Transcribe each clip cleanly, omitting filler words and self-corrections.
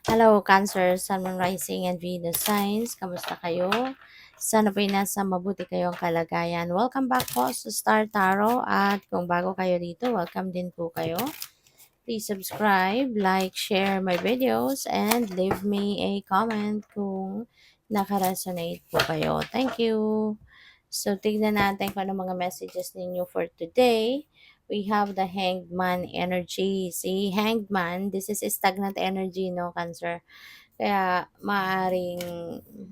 Hello, Cancer, Sun, Moon, Rising, and Venus signs. Kamusta kayo? Sana po'y nasa mabuti kayong kalagayan. Welcome back po sa Star Tarot at kung bago kayo dito, welcome din po kayo. Please subscribe, like, share my videos, and leave me a comment kung nakaresonate po kayo. Thank you. So, tignan natin kung ano mga messages ninyo for today. We have the Hanged Man energy. Si Hanged Man, this is stagnant energy, no, Cancer? Kaya maaring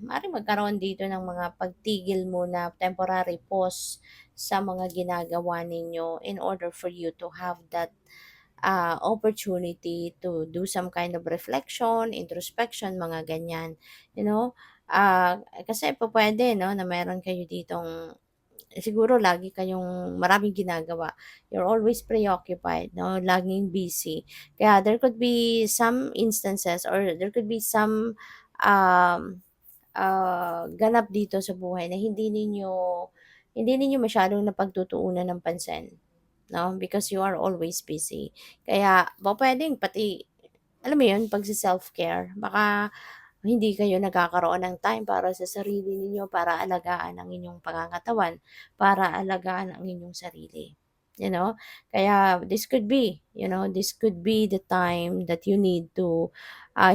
magkaroon dito ng mga pagtigil muna, temporary pause sa mga ginagawa ninyo in order for you to have that opportunity to do some kind of reflection, introspection, mga ganyan. You know, kasi po pwede, no, na meron kayo ditong siguro lagi kayong maraming ginagawa. You're always preoccupied, no? Laging busy. Kaya there could be some instances or there could be some um, ganap dito sa buhay na hindi ninyo masyadong napagtutuunan ng pansin, no? Because you are always busy. Kaya pupuwedeng pati alam mo 'yun, pagse-self-care baka hindi kayo nagkakaroon ng time para sa sarili ninyo, para alagaan ang inyong pangangatawan, para alagaan ang inyong sarili, you know? Kaya this could be the time that you need to,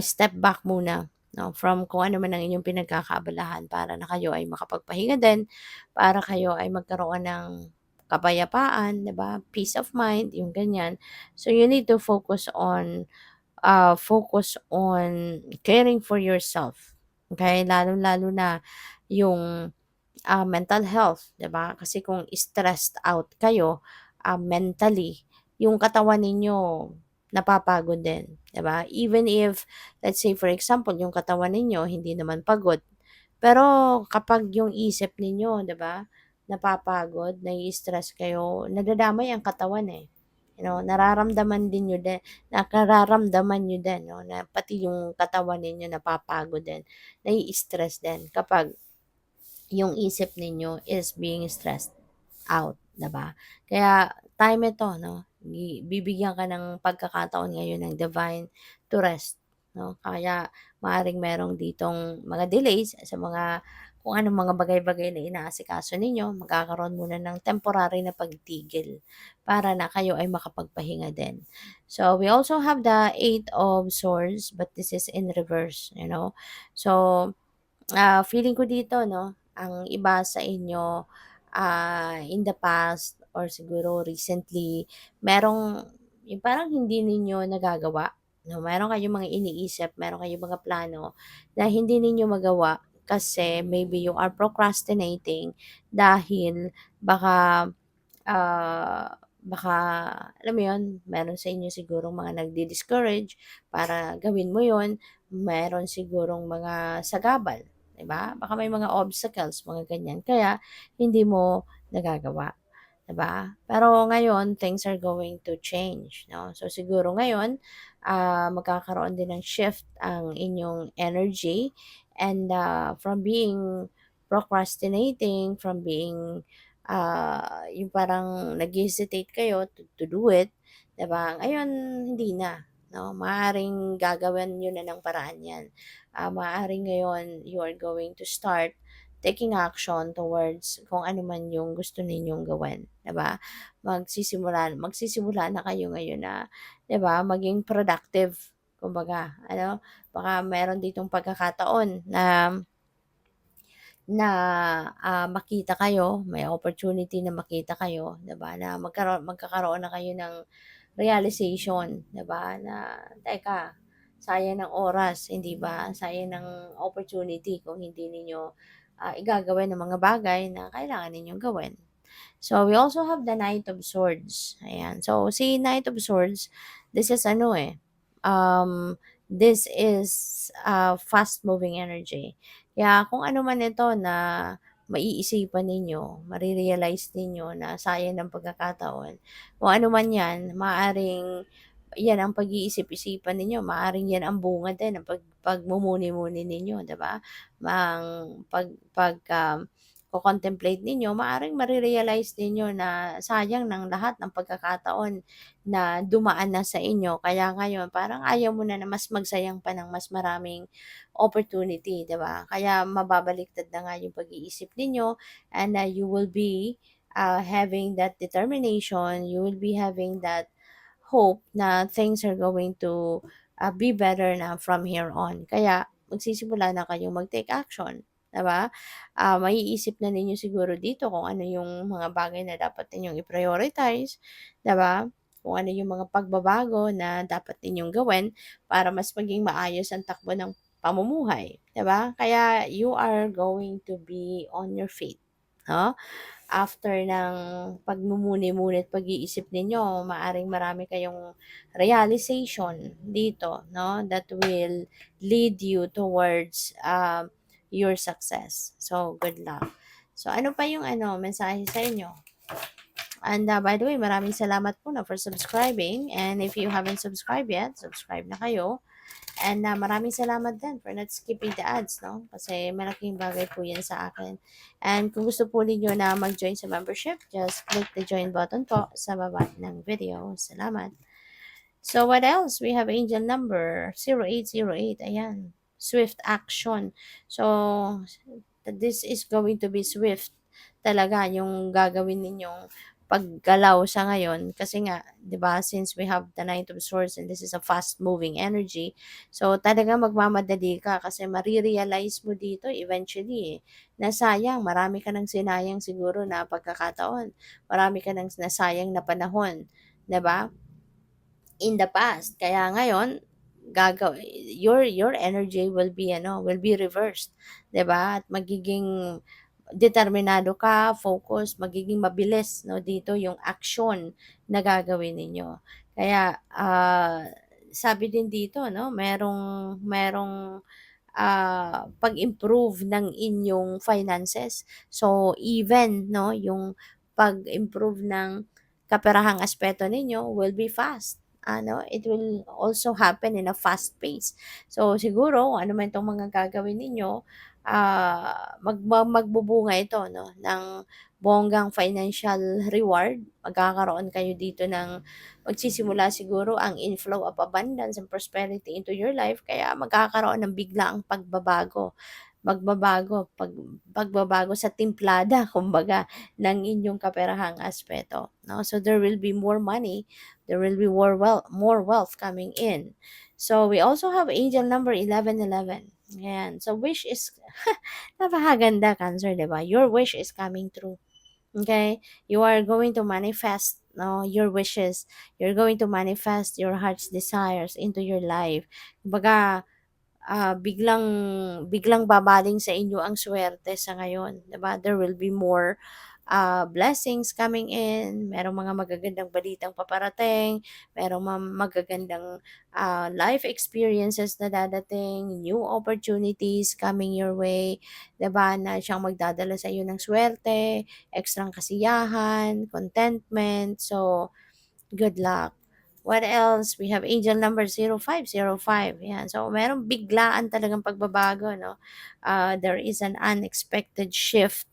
step back muna, 'no, from kung ano man ang inyong pinagkakaabalahan para na kayo ay makapagpahinga din, para kayo ay magkaroon ng kapayapaan, 'di ba, peace of mind, yung ganyan. So, you need to focus on caring for yourself. Okay? Lalo-lalo na yung mental health, 'di ba? Kasi kung stressed out kayo mentally, yung katawan ninyo napapagod din, 'di ba? Even if let's say for example, yung katawan ninyo hindi naman pagod, pero kapag yung isip ninyo, 'di ba, napapagod, nai-stress kayo, nadadamay ang katawan eh. Nararamdaman niyo din 'no, na pati yung katawan ninyo napapagod din, nai-stress din kapag yung isip ninyo is being stressed out, 'di ba? Kaya time ito 'no, bibigyan ka ng pagkakataon ngayon ng divine to rest 'no. Kaya maaaring merong ditong mga delays sa mga kung anong mga bagay-bagay na inaasikaso ninyo, magkakaroon muna ng temporary na pagtigil para na kayo ay makapagpahinga din. So, we also have the Eight of Swords, but this is in reverse, you know. So, feeling ko dito 'no, ang iba sa inyo, in the past or siguro recently, merong yung parang hindi ninyo nagagawa 'no, meron kayong mga iniisip, meron kayong mga plano na hindi ninyo magawa kasi maybe you are procrastinating dahil baka baka alam mo 'yun, meron sa inyo sigurong mga nagdi-discourage para gawin mo 'yun, meron sigurong mga sagabal, 'di ba? Baka may mga obstacles, mga ganiyan, kaya hindi mo nagagawa, 'di ba? Pero ngayon, things are going to change, 'no? So, siguro ngayon, magkakaroon din ng shift ang inyong energy and, from being procrastinating, from being yung parang nag-hesitate kayo to do it, 'di ba? Ngayon hindi na, 'no? Maaaring gagawin niyo na ng paraan 'yan. Maaaring ngayon you are going to start taking action towards kung ano man yung gusto ninyong gawin, 'di ba? Magsisimula na kayo ngayon na, 'di ba, maging productive. Kumbaga, ano, baka meron ditong pagkakataon na makita kayo, may opportunity na makita kayo, 'di ba, na magkakaroon na kayo ng realization, 'di ba, na teka, sayang ng oras, hindi ba? Sayang ng opportunity kung hindi ninyo igagawin ang mga bagay na kailangan ninyong gawin. So, we also have the Knight of Swords. Ayan. So, si Knight of Swords, this is ano eh, this is fast-moving energy. Kaya kung ano man ito na maiisipan ninyo, marirealize ninyo na sayang ng pagkakataon, kung ano man yan, maaring yan ang pag-iisip-isipan ninyo, maaring yan ang bunga din ng pagmumuni-muni ninyo, 'di ba? Mang pag pag ko-contemplate ninyo, maaaring mare-realize ninyo na sayang ng lahat ng pagkakataon na dumaan na sa inyo. Kaya ngayon, parang ayaw mo na mas magsayang pa ng mas maraming opportunity, 'di ba? Kaya mababaliktad na nga yung pag-iisip ninyo, and you will be having that determination, you will be having that hope na things are going to be better na from here on. Kaya magsisimula na kayong mag-take action, 'di ba? Maiisip na ninyo siguro dito kung ano yung mga bagay na dapat ninyong i-prioritize, 'di ba? Kung ano yung mga pagbabago na dapat ninyong gawin para mas maging maayos ang takbo ng pamumuhay, 'di ba? Kaya you are going to be on your feet, no? After ng pagmumuni-muni at pag-iisip ninyo, maaring marami kayong realization dito, no, that will lead you towards your success. So, good luck. So, ano pa yung mensahe sa inyo? And by the way, maraming salamat po na for subscribing. And if you haven't subscribed yet, subscribe na kayo. And maraming salamat din for not skipping the ads, no? Kasi malaking bagay po yan sa akin. And kung gusto po ninyo na mag-join sa membership, just click the join button po sa baba ng video. Salamat. So what else? We have angel number 0808. Ayan. Swift action. So this is going to be swift talaga yung gagawin ninyong paggalaw sa ngayon kasi nga 'di ba, since we have the Knight of Swords and this is a fast moving energy, so talagang magmamadali ka kasi marirealize mo dito eventually na sayang, marami ka ng sinayang siguro na pagkakataon, marami ka ng nasayang na panahon, 'di ba, in the past. Kaya ngayon your energy will be reversed, 'di ba? At magiging determinado ka, focus, magiging mabilis, no, dito yung action na gagawin ninyo. Kaya sabi din dito, no, merong pag-improve ng inyong finances. So even, no, yung pag-improve ng kaperahang aspeto ninyo will be fast. Ano, it will also happen in a fast pace. So siguro ano man itong mga gagawin ninyo, magbubunga ito, no, ng bonggang financial reward. Magkakaroon kayo dito ng magsisimula siguro ang inflow of abundance and prosperity into your life, kaya magkakaroon ng biglaang pagbabago. Pagbabago sa timplada kumbaga ng inyong kaperahang aspeto, no? So there will be more money, there will be more wealth coming in. So we also have angel number 1111. Ayan. So wish is napakaganda, Cancer, 'di ba? Your wish is coming true. Okay? You are going to manifest, no, your wishes. You're going to manifest your heart's desires into your life. Kumbaga, biglang biglang babaling sa inyo ang swerte sa ngayon, 'di ba? There will be more blessings coming in, merong mga magagandang balitang paparating, merong magagandang life experiences na dadating, new opportunities coming your way, 'di ba? Na siyang magdadala sa iyo ng swerte, ekstrang kasiyahan, contentment. So, good luck. What else? We have angel number 0505. Yan. So, merong biglaan talagang pagbabago, no? There is an unexpected shift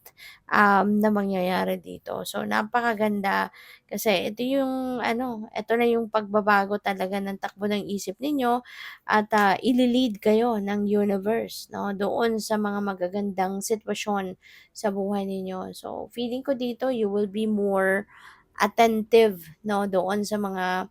na mangyayari dito. So, napakaganda kasi ito na yung pagbabago talaga ng takbo ng isip ninyo at ililid kayo ng universe, no? Doon sa mga magagandang sitwasyon sa buhay ninyo. So, feeling ko dito, you will be more attentive, no, doon sa mga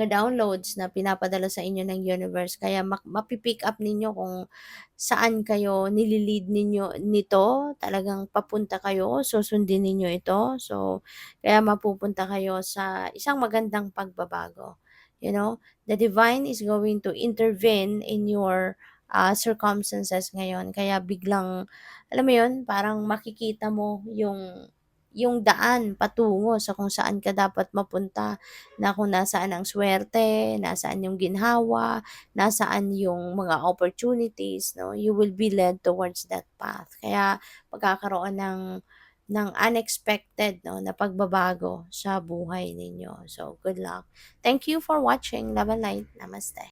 downloads na pinapadala sa inyo ng universe. Kaya mapi-pick up ninyo kung saan kayo ninyo nito, talagang papunta kayo, susundin ninyo ito. So, kaya mapupunta kayo sa isang magandang pagbabago. You know, the divine is going to intervene in your circumstances ngayon. Kaya biglang, alam mo yun, parang makikita mo yung daan patungo sa kung saan ka dapat mapunta, na kung nasaan ang swerte, nasaan yung ginhawa, nasaan yung mga opportunities, no? You will be led towards that path. Kaya magkakaroon ng unexpected, no, na pagbabago sa buhay ninyo. So, good luck. Thank you for watching. Love and light. Namaste.